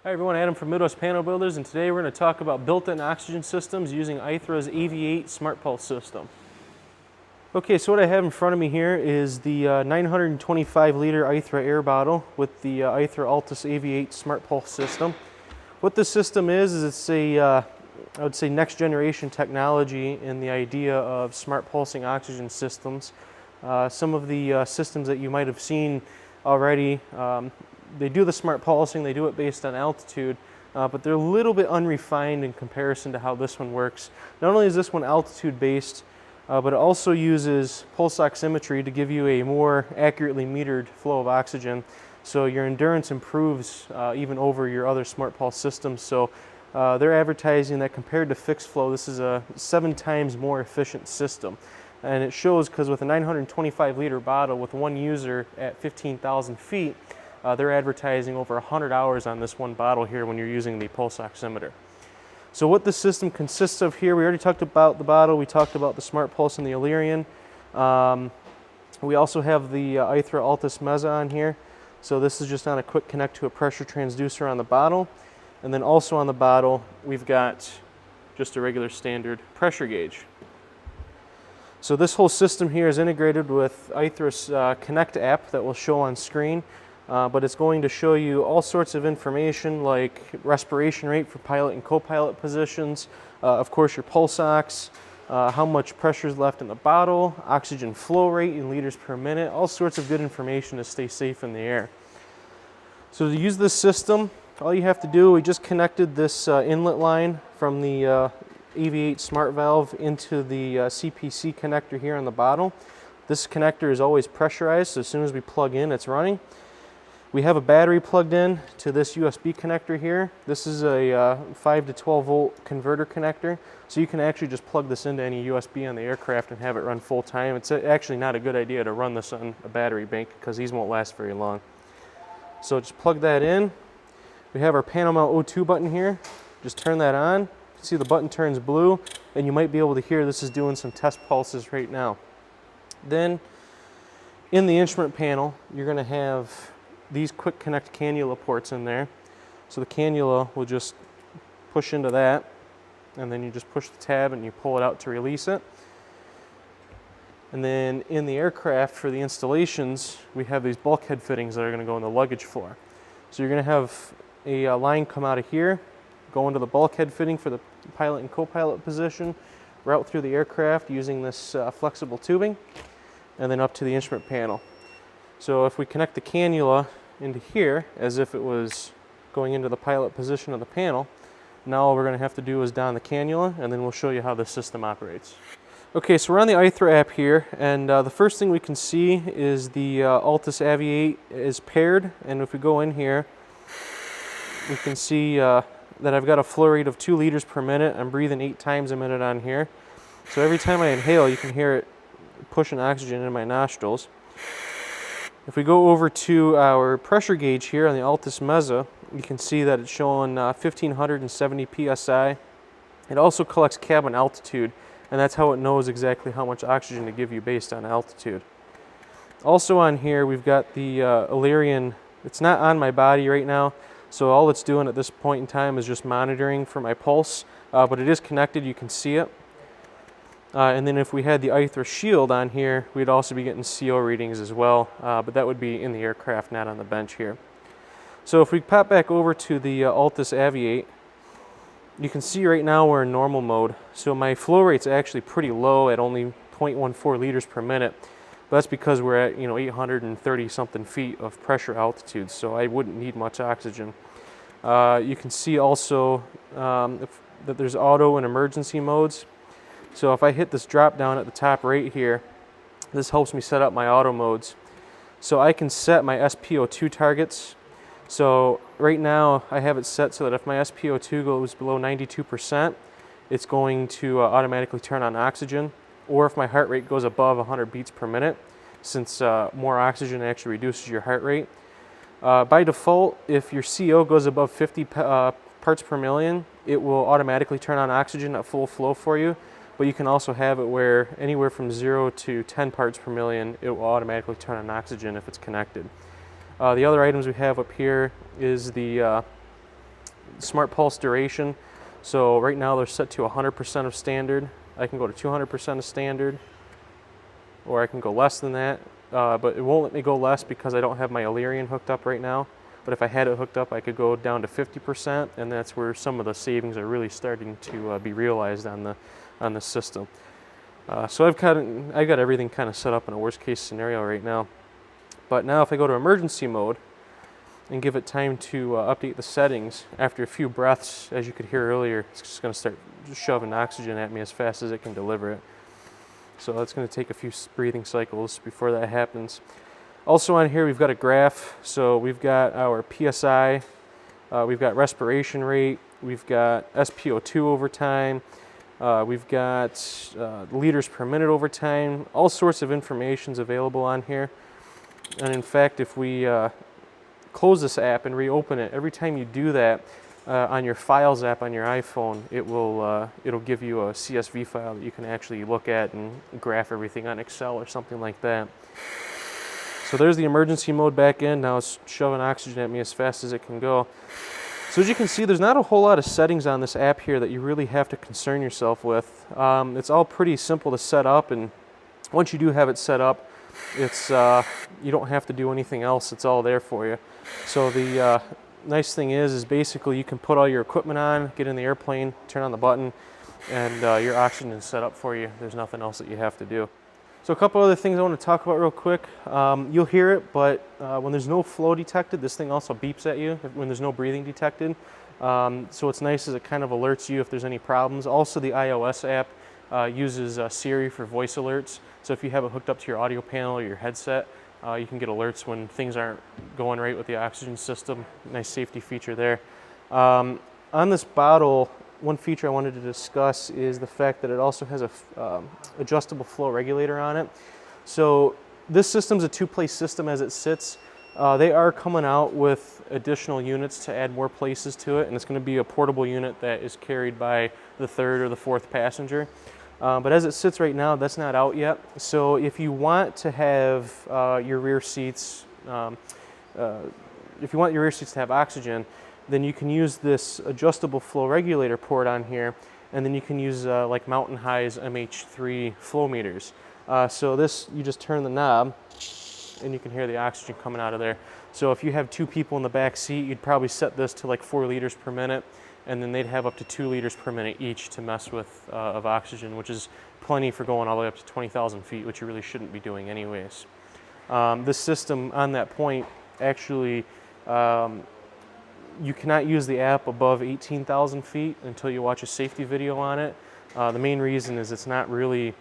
Hi everyone, Adam from Midwest Panel Builders, and today we're going to talk about built-in oxygen systems using Aithre's AVi8 Smart Pulse system. Okay, so what I have in front of me here is the 925 liter Aithre air bottle with the Aithre Altus AVi8 Smart Pulse system. What this system is it's a, I would say, next generation technology in the idea of smart pulsing oxygen systems. Some of the systems that you might have seen already, they do the smart pulsing, they do it based on altitude, but they're a little bit unrefined in comparison to how this one works. Not only is this one altitude based, but it also uses pulse oximetry to give you a more accurately metered flow of oxygen. So your endurance improves even over your other smart pulse systems. So they're advertising that compared to fixed flow, this is a 7 times more efficient system. And it shows because with a 925 liter bottle with one user at 15,000 feet, they're advertising over 100 hours on this one bottle here when you're using the pulse oximeter. So what this system consists of here, we already talked about the bottle, we talked about the smart pulse and the Illyrian. We also have the Aithre Altus Mezza on here. So this is just on a quick connect to a pressure transducer on the bottle. And then also on the bottle, we've got just a regular standard pressure gauge. So this whole system here is integrated with Aithre's Connect app that will show on screen. But it's going to show you all sorts of information like respiration rate for pilot and co-pilot positions, of course your pulse ox, how much pressure is left in the bottle, oxygen flow rate in liters per minute, all sorts of good information to stay safe in the air. So to use this system, all you have to do, we just connected this inlet line from the AVi8 Smart Valve into the CPC connector here on the bottle. This connector is always pressurized, so as soon as we plug in, it's running. We have a battery plugged in to this USB connector here. This is a 5 to 12 volt converter connector, so you can actually just plug this into any USB on the aircraft and have it run full time. It's actually not a good idea to run this on a battery bank because these won't last very long. So just plug that in. We have our panel mount O2 button here. Just turn that on. You can see the button turns blue, and you might be able to hear this is doing some test pulses right now. Then in the instrument panel, you're going to have these quick connect cannula ports in there. So the cannula will just push into that, and then you just push the tab and you pull it out to release it. And then in the aircraft for the installations, we have these bulkhead fittings that are going to go in the luggage floor. So you're going to have a line come out of here, go into the bulkhead fitting for the pilot and co-pilot position, route through the aircraft using this flexible tubing, and then up to the instrument panel. So if we connect the cannula into here as if it was going into the pilot position of the panel, now all we're going to have to do is don the cannula, and then we'll show you how the system operates. Okay, so we're on the Aithre app here, and the first thing we can see is the Altus AVi8 is paired, and if we go in here, we can see that I've got a flow rate of 2 liters per minute. I'm breathing 8 times a minute on here. So every time I inhale, you can hear it pushing oxygen in my nostrils. If we go over to our pressure gauge here on the Altus Mezza, you can see that it's showing 1570 psi. It also collects cabin altitude, and that's how it knows exactly how much oxygen to give you based on altitude. Also on here, we've got the Illyrian. It's not on my body right now, so all it's doing at this point in time is just monitoring for my pulse, but it is connected, you can see it. And then if we had the Aithre Shield on here, we'd also be getting CO readings as well, but that would be in the aircraft, not on the bench here. So if we pop back over to the Altus AVi8, you can see right now we're in normal mode. So my flow rate's actually pretty low at only 0.14 liters per minute. But that's because we're at 830 something feet of pressure altitude, so I wouldn't need much oxygen. You can see also that there's auto and emergency modes. So if I hit this drop down at the top right here, this helps me set up my auto modes. So I can set my SpO2 targets. So right now I have it set so that if my SpO2 goes below 92%, it's going to automatically turn on oxygen. Or if my heart rate goes above 100 beats per minute, since more oxygen actually reduces your heart rate. By default, if your CO goes above 50 parts per million, it will automatically turn on oxygen at full flow for you. But you can also have it where anywhere from 0 to 10 parts per million, it will automatically turn on oxygen if it's connected. The other items we have up here is the smart pulse duration. So right now they're set to 100% of standard. I can go to 200% of standard, or I can go less than that, but it won't let me go less because I don't have my Illyrian hooked up right now. But if I had it hooked up, I could go down to 50%, and that's where some of the savings are really starting to be realized on the system. So I've got everything kind of set up in a worst case scenario right now. But now if I go to emergency mode and give it time to update the settings, after a few breaths, as you could hear earlier, it's just going to start shoving oxygen at me as fast as it can deliver it. So that's going to take a few breathing cycles before that happens. Also on here we've got a graph. So we've got our PSI, we've got respiration rate, we've got SpO2 over time, we've got liters per minute over time. All sorts of information's available on here. And in fact, if we close this app and reopen it, every time you do that on your Files app on your iPhone, it'll give you a CSV file that you can actually look at and graph everything on Excel or something like that. So there's the emergency mode back in. Now it's shoving oxygen at me as fast as it can go. So as you can see, there's not a whole lot of settings on this app here that you really have to concern yourself with. It's all pretty simple to set up, and once you do have it set up, it's you don't have to do anything else. It's all there for you. So the nice thing is basically you can put all your equipment on, get in the airplane, turn on the button, and your oxygen is set up for you. There's nothing else that you have to do. So a couple other things I want to talk about real quick. You'll hear it, but when there's no flow detected, this thing also beeps at you when there's no breathing detected. So what's nice is it kind of alerts you if there's any problems. Also, the iOS app uses Siri for voice alerts. So if you have it hooked up to your audio panel or your headset, you can get alerts when things aren't going right with the oxygen system. Nice safety feature there. On this bottle, one feature I wanted to discuss is the fact that it also has a adjustable flow regulator on it. So this system's a two-place system as it sits. They are coming out with additional units to add more places to it, and it's going to be a portable unit that is carried by the third or the fourth passenger. But as it sits right now, that's not out yet. So if you want to have your rear seats, to have oxygen, then you can use this adjustable flow regulator port on here, and then you can use like Mountain High's MH3 flow meters. So this, you just turn the knob, and you can hear the oxygen coming out of there. So if you have two people in the back seat, you'd probably set this to like 4 liters per minute, and then they'd have up to 2 liters per minute each to mess with of oxygen, which is plenty for going all the way up to 20,000 feet, which you really shouldn't be doing anyways. This system on that point, actually, you cannot use the app above 18,000 feet until you watch a safety video on it. The main reason is it's not really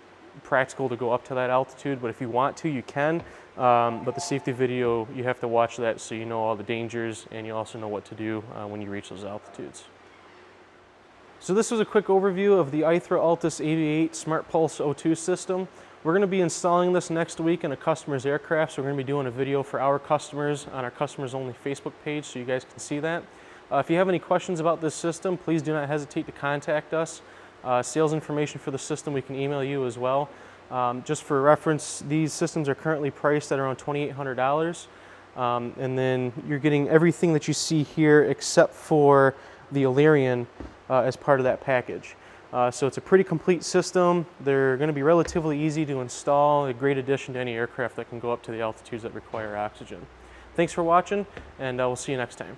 practical to go up to that altitude, but if you want to, you can. But the safety video, you have to watch that so you know all the dangers, and you also know what to do when you reach those altitudes. So this was a quick overview of the Aithre AVi8 Smart Pulse O2 system. We're going to be installing this next week in a customer's aircraft, so we're going to be doing a video for our customers on our customers only Facebook page so you guys can see that. If you have any questions about this system, please do not hesitate to contact us. Sales information for the system we can email you as well. Just for reference, these systems are currently priced at around $2,800. And then you're getting everything that you see here except for the Illyrian as part of that package. So it's a pretty complete system. They're going to be relatively easy to install, a great addition to any aircraft that can go up to the altitudes that require oxygen. Thanks for watching, and we'll see you next time.